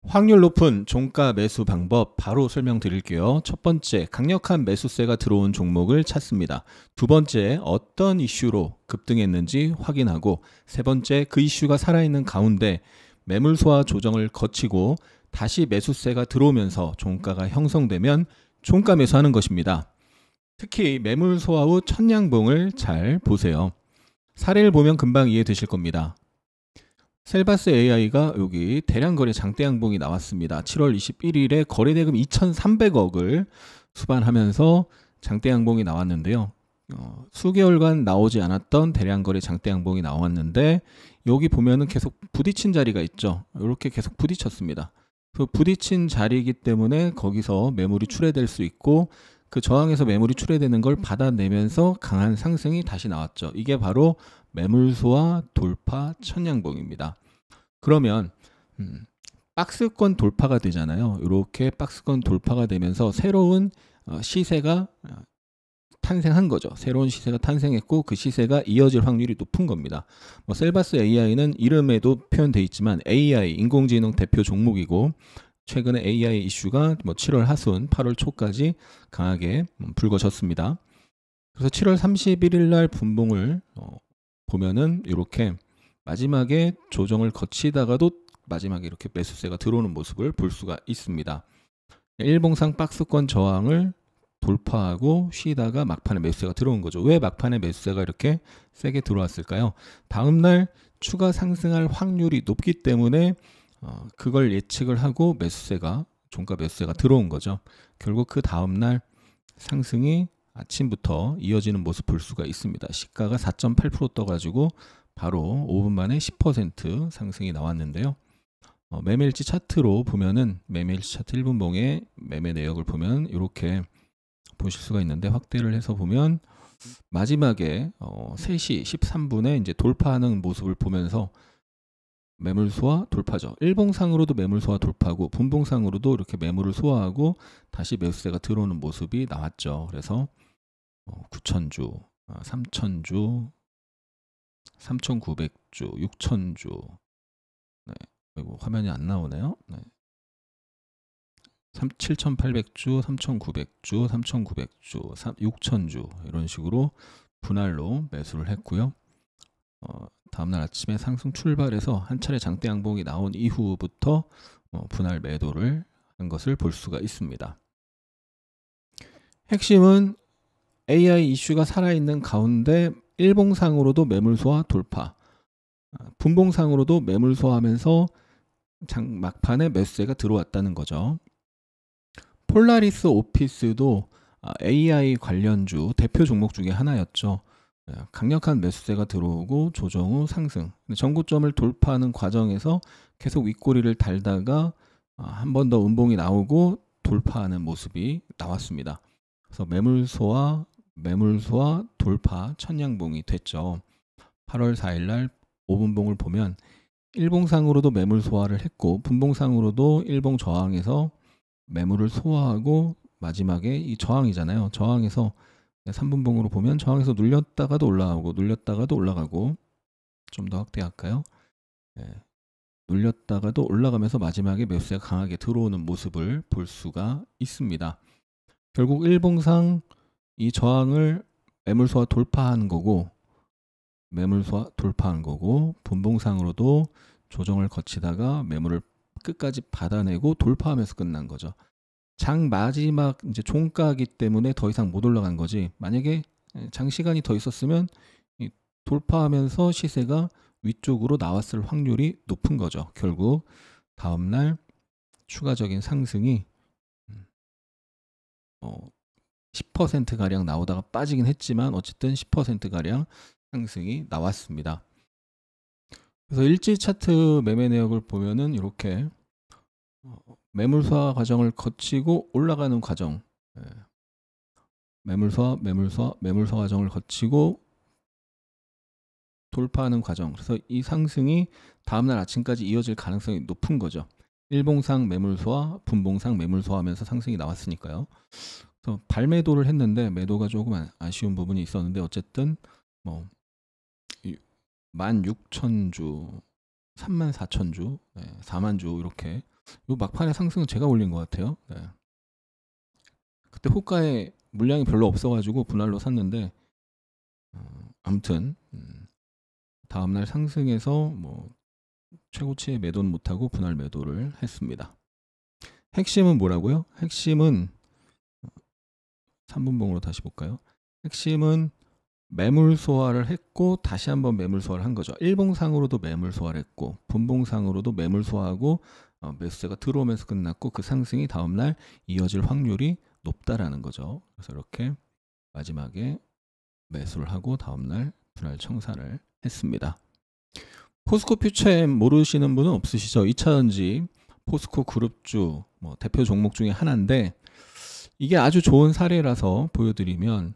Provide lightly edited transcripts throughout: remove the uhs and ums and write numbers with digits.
확률 높은 종가 매수 방법 바로 설명드릴게요. 첫 번째, 강력한 매수세가 들어온 종목을 찾습니다. 두 번째, 어떤 이슈로 급등했는지 확인하고, 세 번째, 그 이슈가 살아있는 가운데 매물 소화 조정을 거치고 다시 매수세가 들어오면서 종가가 형성되면 종가 매수하는 것입니다. 특히 매물 소화 후 천냥봉을 잘 보세요. 사례를 보면 금방 이해되실 겁니다. 셀바스 AI가 여기 대량 거래 장대 양봉이 나왔습니다. 7월 21일에 거래대금 2,300억을 수반하면서 장대 양봉이 나왔는데요. 수개월간 나오지 않았던 대량 거래 장대 양봉이 나왔는데, 여기 보면은 계속 부딪힌 자리가 있죠. 이렇게 계속 부딪혔습니다. 그 부딪힌 자리이기 때문에 거기서 매물이 출회될 수 있고, 그 저항에서 매물이 출회되는 걸 받아내면서 강한 상승이 다시 나왔죠. 이게 바로 매물소화 돌파 천냥봉입니다. 그러면 박스권 돌파가 되잖아요. 이렇게 박스권 돌파가 되면서 새로운 시세가 탄생한 거죠. 새로운 시세가 탄생했고, 그 시세가 이어질 확률이 높은 겁니다. 셀바스 AI는 이름에도 표현되어 있지만 AI, 인공지능 대표 종목이고, 최근에 AI 이슈가 7월 하순, 8월 초까지 강하게 불거졌습니다. 그래서 7월 31일 날 분봉을 보면은 이렇게 마지막에 조정을 거치다가도 마지막에 이렇게 매수세가 들어오는 모습을 볼 수가 있습니다. 일봉상 박스권 저항을 돌파하고 쉬다가 막판에 매수세가 들어온 거죠. 왜 막판에 매수세가 이렇게 세게 들어왔을까요? 다음날 추가 상승할 확률이 높기 때문에 그걸 예측을 하고 매수세가, 종가 매수세가 들어온 거죠. 결국 그 다음날 상승이 아침부터 이어지는 모습 볼 수가 있습니다. 시가가 4.8% 떠가지고 바로 5분 만에 10% 상승이 나왔는데요. 매매일지 차트로 보면은, 매매일지 차트 1분봉의 매매 내역을 보면 이렇게 보실 수가 있는데, 확대를 해서 보면 마지막에 3시 13분에 이제 돌파하는 모습을 보면서 매물 소화 돌파죠. 일봉상으로도 매물 소화 돌파고, 분봉상으로도 이렇게 매물을 소화하고 다시 매수세가 들어오는 모습이 나왔죠. 그래서 9,000주, 3,000주, 3,900주, 6,000주. 네. 그리고 화면이 안 나오네요. 네. 7,800주, 3,900주, 3,900주, 6,000주 이런 식으로 분할로 매수를 했고요. 다음날 아침에 상승 출발해서 한 차례 장대 양봉이 나온 이후부터 분할 매도를 한 것을 볼 수가 있습니다. 핵심은 AI 이슈가 살아있는 가운데 일봉상으로도 매물 소화 돌파, 분봉상으로도 매물 소화하면서 막판에 매수세가 들어왔다는 거죠. 폴라리스 오피스도 AI 관련주 대표 종목 중에 하나였죠. 강력한 매수세가 들어오고 조정 후 상승, 전고점을 돌파하는 과정에서 계속 윗꼬리를 달다가 한 번 더 음봉이 나오고 돌파하는 모습이 나왔습니다. 그래서 매물소와 돌파 천냥봉이 됐죠. 8월 4일 날 5분봉을 보면 일봉상으로도 매물 소화를 했고, 분봉상으로도 일봉 저항에서 매물을 소화하고, 마지막에 이 저항이잖아요. 저항에서 3분봉으로 보면 저항에서 눌렸다가도 올라가고, 눌렸다가도 올라가고, 좀 더 확대할까요? 눌렸다가도 올라가면서 마지막에 매수세가 강하게 들어오는 모습을 볼 수가 있습니다. 결국 일봉상 이 저항을 매물 소화 돌파하는 거고, 분봉상으로도 조정을 거치다가 매물을 끝까지 받아내고 돌파하면서 끝난 거죠. 장 마지막 이제 종가이기 때문에 더 이상 못 올라간 거지, 만약에 장시간이 더 있었으면 돌파하면서 시세가 위쪽으로 나왔을 확률이 높은 거죠. 결국 다음날 추가적인 상승이 10%가량 나오다가 빠지긴 했지만 어쨌든 10%가량 상승이 나왔습니다. 그래서 일지 차트 매매 내역을 보면은 이렇게 매물 소화 과정을 거치고 올라가는 과정, 매물 소화 과정을 거치고 돌파하는 과정. 그래서 이 상승이 다음날 아침까지 이어질 가능성이 높은 거죠. 일봉상 매물 소화, 분봉상 매물 소화하면서 상승이 나왔으니까요. 그래서 발매도를 했는데 매도가 조금 아쉬운 부분이 있었는데, 어쨌든 16,000주, 34,000주, 4만 주 이렇게 요 막판에 상승은 제가 올린 것 같아요. 네. 그때 호가에 물량이 별로 없어가지고 분할로 샀는데 아무튼 다음날 상승해서 뭐 최고치에 매도는 못하고 분할 매도를 했습니다. 핵심은 뭐라고요? 핵심은 3분봉으로 다시 볼까요? 핵심은 매물 소화를 했고 다시 한번 매물 소화를 한 거죠. 일봉상으로도 매물 소화를 했고 분봉상으로도 매물 소화하고 매수세가 들어오면서 끝났고 그 상승이 다음날 이어질 확률이 높다라는 거죠. 그래서 이렇게 마지막에 매수를 하고 다음날 분할 청산을 했습니다. 포스코 퓨처엠 모르시는 분은 없으시죠? 2차전지 포스코 그룹주 뭐 대표 종목 중에 하나인데 이게 아주 좋은 사례라서 보여드리면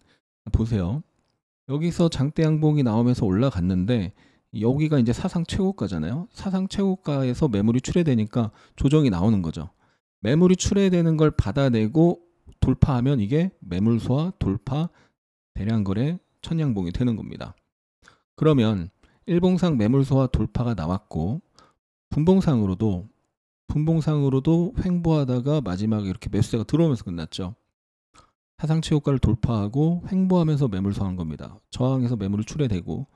보세요. 여기서 장대 양봉이 나오면서 올라갔는데 여기가 이제 사상 최고가잖아요. 사상 최고가에서 매물이 출회되니까 조정이 나오는 거죠. 매물이 출회되는 걸 받아내고 돌파하면 이게 매물소화 돌파 대량거래 천양봉이 되는 겁니다. 그러면 일봉상 매물소화 돌파가 나왔고 분봉상으로도 횡보하다가 마지막에 이렇게 매수세가 들어오면서 끝났죠. 사상 최고가를 돌파하고 횡보하면서 매물 소화한 겁니다. 저항에서 매물을 출회되고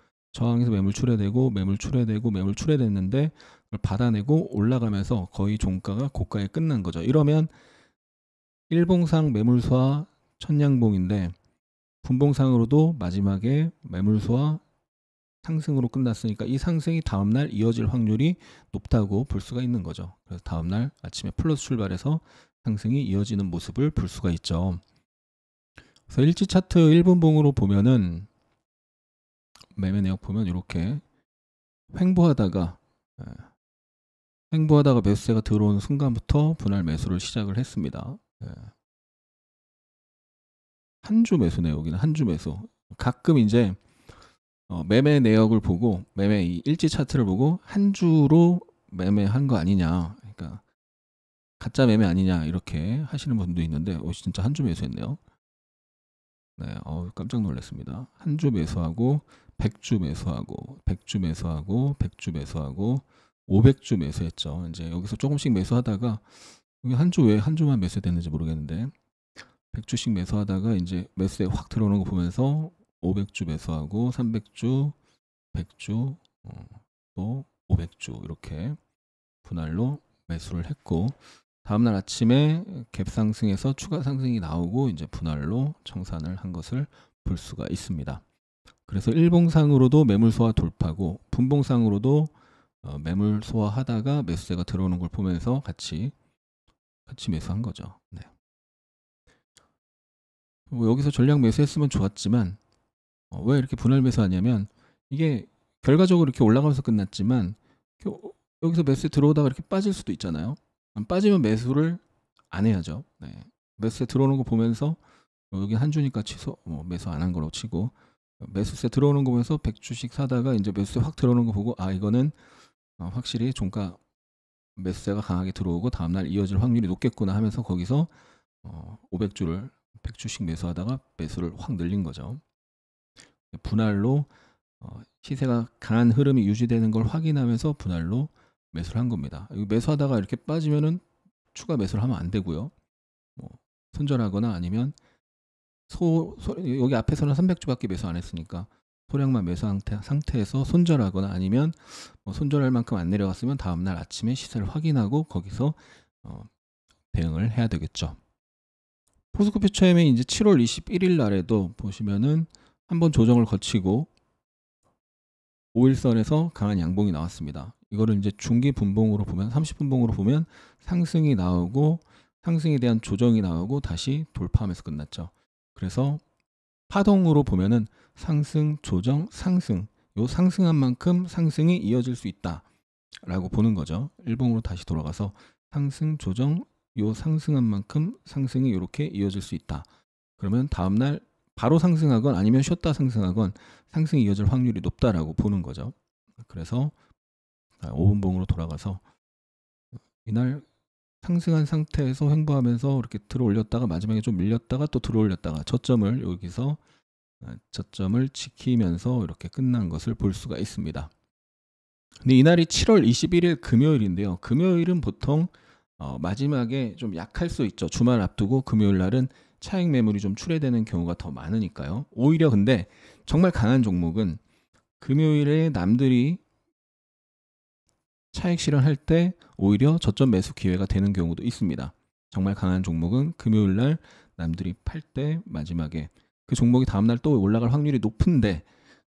매물 출회됐는데 그걸 받아내고 올라가면서 거의 종가가 고가에 끝난 거죠. 이러면 일봉상 매물 소화 천양봉인데 분봉상으로도 마지막에 매물 소화 상승으로 끝났으니까 이 상승이 다음날 이어질 확률이 높다고 볼 수가 있는 거죠. 그래서 다음날 아침에 플러스 출발해서 상승이 이어지는 모습을 볼 수가 있죠. 그래서 일지 차트 1분봉으로 보면은 매매 내역 보면 이렇게 횡보하다가 매수세가 들어오는 순간부터 분할 매수를 시작을 했습니다. 한 주 매수 내역이나 한 주 매수. 가끔 이제 매매 내역을 보고 매매 이 일지 차트를 보고 한 주로 매매한 거 아니냐, 그러니까 가짜 매매 아니냐 이렇게 하시는 분도 있는데 진짜 한 주 매수했네요. 네, 깜짝 놀랐습니다. 한 주 매수하고 100주 매수하고 100주 매수하고 100주 매수하고 500주 매수했죠. 이제 여기서 조금씩 매수하다가 한 주 왜 한 주만 매수됐는지 모르겠는데 100주씩 매수하다가 이제 매수에 확 들어오는 거 보면서 500주 매수하고 300주, 100주, 또 500주 이렇게 분할로 매수를 했고 다음날 아침에 갭 상승에서 추가 상승이 나오고 이제 분할로 청산을 한 것을 볼 수가 있습니다. 그래서 일봉상으로도 매물 소화 돌파고 분봉상으로도 매물 소화하다가 매수세가 들어오는 걸 보면서 같이 매수한 거죠. 네. 뭐 여기서 전량 매수했으면 좋았지만 왜 이렇게 분할 매수하냐면 이게 결과적으로 이렇게 올라가면서 끝났지만 여기서 매수에 들어오다가 이렇게 빠질 수도 있잖아요. 빠지면 매수를 안 해야죠. 네. 매수세 들어오는 거 보면서 여기 한 주니까 취소, 매수 안 한 거로 치고 매수세 들어오는 거 보면서 100주씩 사다가 이제 매수세 확 들어오는 거 보고 이거는 확실히 종가 매수세가 강하게 들어오고 다음날 이어질 확률이 높겠구나 하면서 거기서 500주를 100주씩 매수하다가 매수를 확 늘린 거죠. 분할로 시세가 강한 흐름이 유지되는 걸 확인하면서 분할로 매수를 한 겁니다. 매수하다가 이렇게 빠지면은 추가 매수를 하면 안 되고요. 손절하거나 아니면 여기 앞에서는 300주밖에 매수 안 했으니까 소량만 매수한 상태에서 손절하거나 아니면 손절할 만큼 안 내려갔으면 다음날 아침에 시세를 확인하고 거기서 대응을 해야 되겠죠. 포스코 퓨처엠이 이제 7월 21일 날에도 보시면은 한번 조정을 거치고 5일선에서 강한 양봉이 나왔습니다. 이거를 이제 중기 분봉으로 보면 30분봉으로 보면 상승이 나오고 상승에 대한 조정이 나오고 다시 돌파하면서 끝났죠. 그래서 파동으로 보면은 상승, 조정, 상승, 요 상승한 만큼 상승이 이어질 수 있다라고 보는 거죠. 일봉으로 다시 돌아가서 상승, 조정, 요 상승한 만큼 상승이 이렇게 이어질 수 있다. 그러면 다음날 바로 상승하건 아니면 쉬었다 상승하건 상승이 이어질 확률이 높다라고 보는 거죠. 그래서 5분봉으로 돌아가서 이날 상승한 상태에서 횡보하면서 이렇게 들어올렸다가 마지막에 좀 밀렸다가 또 들어올렸다가 저점을 여기서 저점을 지키면서 이렇게 끝난 것을 볼 수가 있습니다. 근데 이날이 7월 21일 금요일인데요. 금요일은 보통 마지막에 좀 약할 수 있죠. 주말 앞두고 금요일 날은 차익 매물이 좀 출회되는 경우가 더 많으니까요. 오히려 근데 정말 강한 종목은 금요일에 남들이 차익 실현할 때 오히려 저점 매수 기회가 되는 경우도 있습니다. 정말 강한 종목은 금요일 날 남들이 팔 때 마지막에 그 종목이 다음날 또 올라갈 확률이 높은데,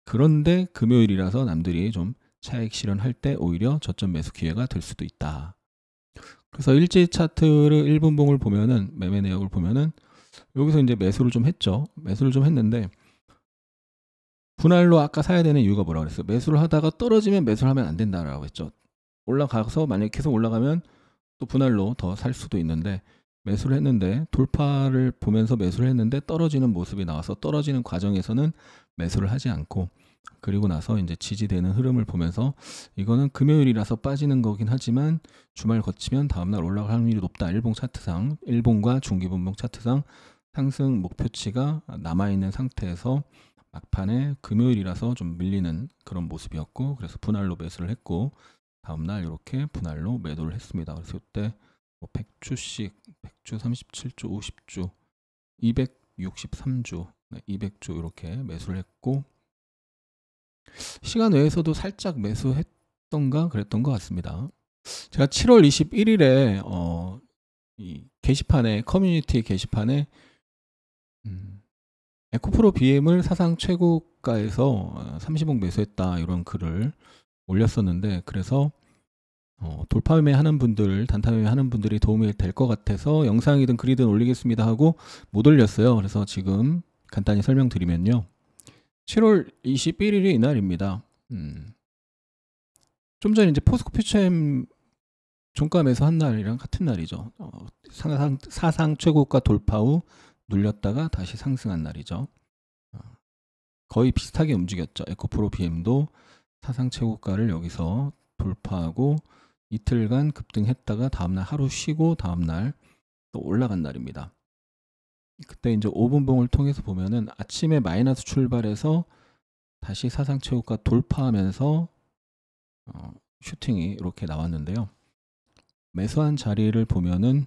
그런데 금요일이라서 남들이 좀 차익 실현할 때 오히려 저점 매수 기회가 될 수도 있다. 그래서 일지 차트를 1분봉을 보면은, 매매 내역을 보면은 여기서 이제 매수를 좀 했죠. 매수를 좀 했는데 분할로 아까 사야 되는 이유가 뭐라고 그랬어요? 매수를 하다가 떨어지면 매수를 하면 안 된다라고 했죠. 올라가서 만약에 계속 올라가면 또 분할로 더 살 수도 있는데, 매수를 했는데 돌파를 보면서 매수를 했는데 떨어지는 모습이 나와서 떨어지는 과정에서는 매수를 하지 않고, 그리고 나서 이제 지지되는 흐름을 보면서 이거는 금요일이라서 빠지는 거긴 하지만 주말 거치면 다음날 올라갈 확률이 높다. 일봉 차트상, 일봉과 중기분봉 차트상 상승 목표치가 남아있는 상태에서 막판에 금요일이라서 좀 밀리는 그런 모습이었고, 그래서 분할로 매수를 했고 다음날 이렇게 분할로 매도를 했습니다. 그래서 이때 뭐 100주씩 100주, 37주, 50주, 263주, 200주 이렇게 매수를 했고, 시간 외에서도 살짝 매수했던가 그랬던 것 같습니다. 제가 7월 21일에 이 게시판에, 커뮤니티 게시판에 에코프로 BM을 사상 최고가에서 30억 매수했다 이런 글을 올렸었는데, 그래서 돌파 매매 하는 분들, 단타 매매 하는 분들이 도움이 될 것 같아서 영상이든 글이든 올리겠습니다 하고 못 올렸어요. 그래서 지금 간단히 설명드리면요, 7월 21일이 이날입니다. 좀 전에 이제 포스코 퓨처엠 종가 매수한 날이랑 같은 날이죠. 사상 최고가 돌파 후 눌렸다가 다시 상승한 날이죠. 거의 비슷하게 움직였죠. 에코프로 BM도 사상 최고가를 여기서 돌파하고 이틀간 급등했다가 다음날 하루 쉬고 다음날 또 올라간 날입니다. 그때 이제 5분봉을 통해서 보면은 아침에 마이너스 출발해서 다시 사상 최고가 돌파하면서 슈팅이 이렇게 나왔는데요. 매수한 자리를 보면은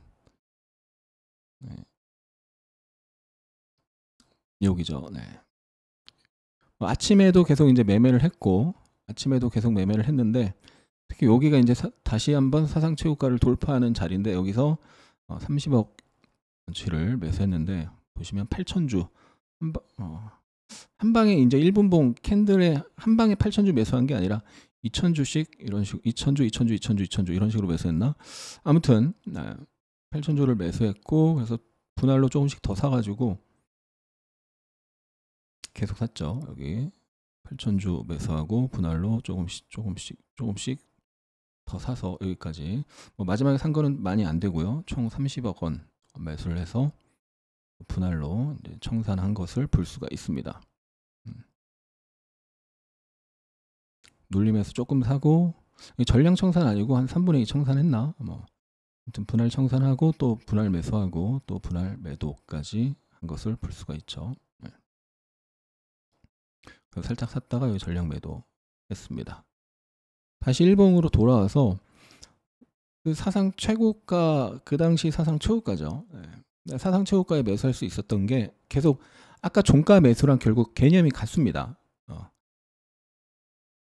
여기죠. 네. 아침에도 계속 이제 매매를 했고, 아침에도 계속 매매를 했는데, 특히 여기가 이제 다시 한번 사상 최고가를 돌파하는 자리인데, 여기서 30억 원치를 매수했는데, 보시면 8천주 한 방에 이제 1분봉 캔들에 한 방에 8천주 매수한 게 아니라 2천주씩 이런 식으로 2천주 이런 식으로 매수했나? 아무튼 8천주를 매수했고, 그래서 분할로 조금씩 더 사가지고 계속 샀죠. 여기 8천주 매수하고 분할로 조금씩 더 사서 여기까지, 뭐 마지막에 산 거는 많이 안 되고요. 총 30억 원 매수를 해서 분할로 이제 청산한 것을 볼 수가 있습니다. 눌림에서 조금 사고, 전량 청산 아니고 한 3분의 2 청산했나? 뭐 아무튼 분할 청산하고 또 분할 매수하고 또 분할 매도까지 한 것을 볼 수가 있죠. 살짝 샀다가 여기 전량 매도 했습니다. 다시 일봉으로 돌아와서 그 사상 최고가, 그 당시 사상 최고가죠. 사상 최고가에 매수할 수 있었던 게 계속 아까 종가 매수랑 결국 개념이 같습니다.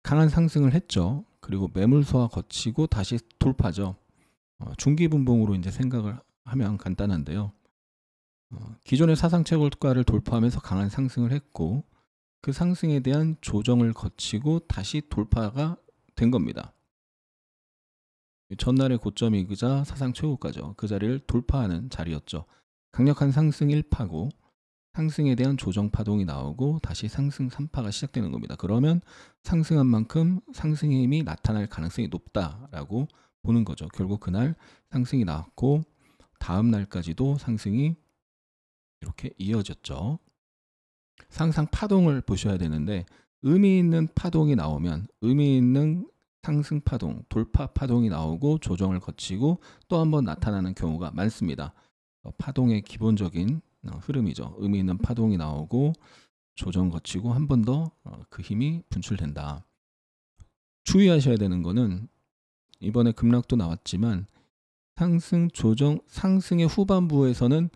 강한 상승을 했죠. 그리고 매물 소화 거치고 다시 돌파죠. 중기분봉으로 이제 생각을 하면 간단한데요. 기존의 사상 최고가를 돌파하면서 강한 상승을 했고, 그 상승에 대한 조정을 거치고 다시 돌파가 된 겁니다. 전날의 고점이자 사상 최고가죠. 그 자리를 돌파하는 자리였죠. 강력한 상승 1파고 상승에 대한 조정 파동이 나오고 다시 상승 3파가 시작되는 겁니다. 그러면 상승한 만큼 상승의 힘이 나타날 가능성이 높다라고 보는 거죠. 결국 그날 상승이 나왔고 다음 날까지도 상승이 이렇게 이어졌죠. 상상 파동을 보셔야 되는데, 의미 있는 파동이 나오면, 의미 있는 상승 파동, 돌파 파동이 나오고 조정을 거치고 또 한번 나타나는 경우가 많습니다. 파동의 기본적인 흐름이죠. 의미 있는 파동이 나오고 조정 거치고 한 번 더 그 힘이 분출된다. 주의하셔야 되는 거는, 이번에 급락도 나왔지만 상승 조정 상승의 후반부에서는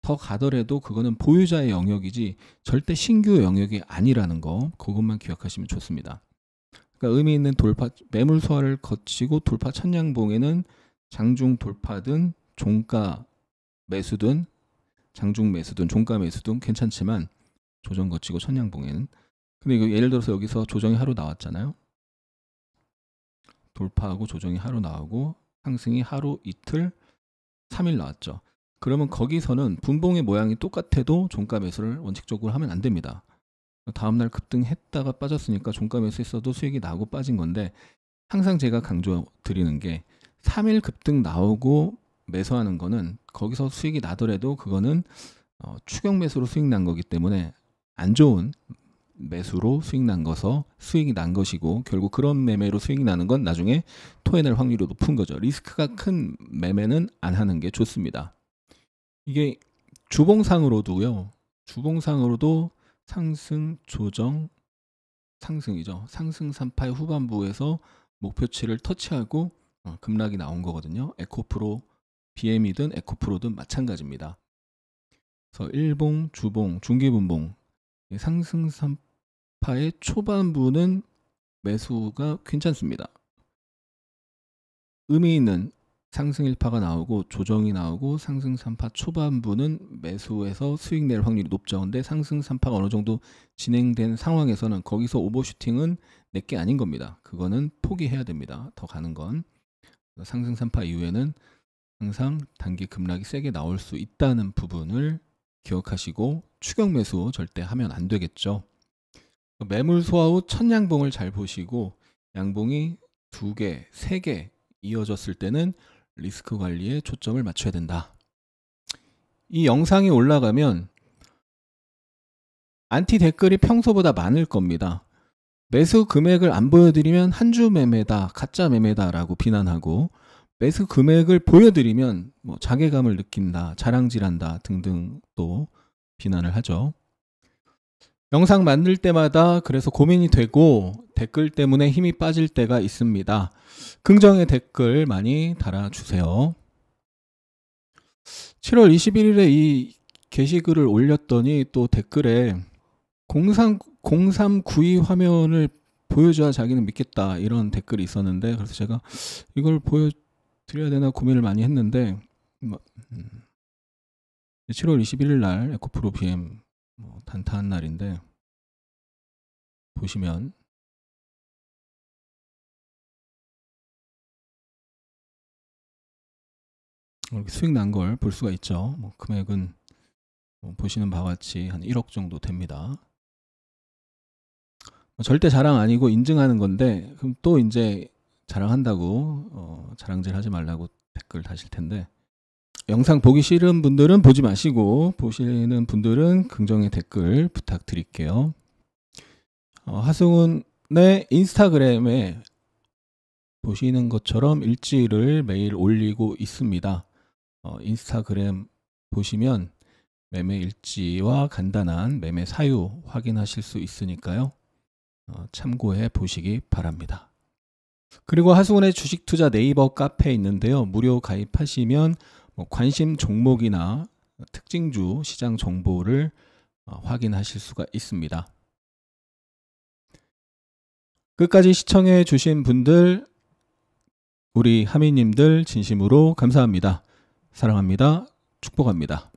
더 가더라도 그거는 보유자의 영역이지 절대 신규 영역이 아니라는 거, 그것만 기억하시면 좋습니다. 그러니까 의미 있는 돌파, 매물 소화를 거치고 돌파 천냥봉에는 장중 돌파든 종가 매수든 장중 매수든 종가 매수든 괜찮지만 조정 거치고 천냥봉에는, 근데 이거 예를 들어서 여기서 조정이 하루 나왔잖아요. 돌파하고 조정이 하루 나오고 상승이 하루, 이틀, 3일 나왔죠. 그러면 거기서는 분봉의 모양이 똑같아도 종가 매수를 원칙적으로 하면 안 됩니다. 다음날 급등했다가 빠졌으니까 종가 매수했어도 수익이 나고 빠진 건데, 항상 제가 강조 드리는 게 3일 급등 나오고 매수하는 거는 거기서 수익이 나더라도 그거는 추격 매수로 수익 난 거기 때문에 안 좋은 매수로 수익 난 것이고, 결국 그런 매매로 수익이 나는 건 나중에 토해낼 확률이 높은 거죠. 리스크가 큰 매매는 안 하는 게 좋습니다. 이게 주봉상으로도요. 주봉상으로도 상승 조정 상승이죠. 상승 3파의 후반부에서 목표치를 터치하고 급락이 나온 거거든요. 에코프로 BM이든 에코프로든 마찬가지입니다. 그래서 일봉, 주봉, 중기분봉 상승 3파의 초반부는 매수가 괜찮습니다. 의미 있는 상승 1파가 나오고 조정이 나오고 상승 3파 초반부는 매수해서 수익 낼 확률이 높죠. 근데 상승 3파가 어느 정도 진행된 상황에서는 거기서 오버슈팅은 내게 아닌 겁니다. 그거는 포기해야 됩니다. 더 가는 건. 상승 3파 이후에는 항상 단기 급락이 세게 나올 수 있다는 부분을 기억하시고 추격 매수 절대 하면 안 되겠죠. 매물 소화 후 첫 양봉을 잘 보시고 양봉이 2개, 3개 이어졌을 때는 리스크 관리에 초점을 맞춰야 된다. 이 영상이 올라가면 안티 댓글이 평소보다 많을 겁니다. 매수 금액을 안 보여드리면 한주 매매다, 가짜 매매다라고 비난하고, 매수 금액을 보여드리면 뭐 자괴감을 느낀다, 자랑질한다 등등 또 비난을 하죠. 영상 만들 때마다 그래서 고민이 되고 댓글 때문에 힘이 빠질 때가 있습니다. 긍정의 댓글 많이 달아주세요. 7월 21일에 이 게시글을 올렸더니 또 댓글에 0392 화면을 보여줘야 자기는 믿겠다 이런 댓글이 있었는데, 그래서 제가 이걸 보여드려야 되나 고민을 많이 했는데 7월 21일 날 에코프로 BM 단타한 날인데 보시면 이렇게 수익 난 걸 볼 수가 있죠. 금액은 보시는 바와 같이 한 1억 정도 됩니다. 절대 자랑 아니고 인증하는 건데, 그럼 또 이제 자랑한다고 자랑질 하지 말라고 댓글 다실 텐데, 영상 보기 싫은 분들은 보지 마시고 보시는 분들은 긍정의 댓글 부탁드릴게요. 하승훈의 인스타그램에 보시는 것처럼 일지를 매일 올리고 있습니다. 인스타그램 보시면 매매 일지와 간단한 매매 사유 확인하실 수 있으니까요. 참고해 보시기 바랍니다. 그리고 하승훈의 주식 투자 네이버 카페에 있는데요. 무료 가입하시면 관심 종목이나 특징주 시장 정보를 확인하실 수가 있습니다. 끝까지 시청해 주신 분들, 우리 하미님들 진심으로 감사합니다. 사랑합니다. 축복합니다.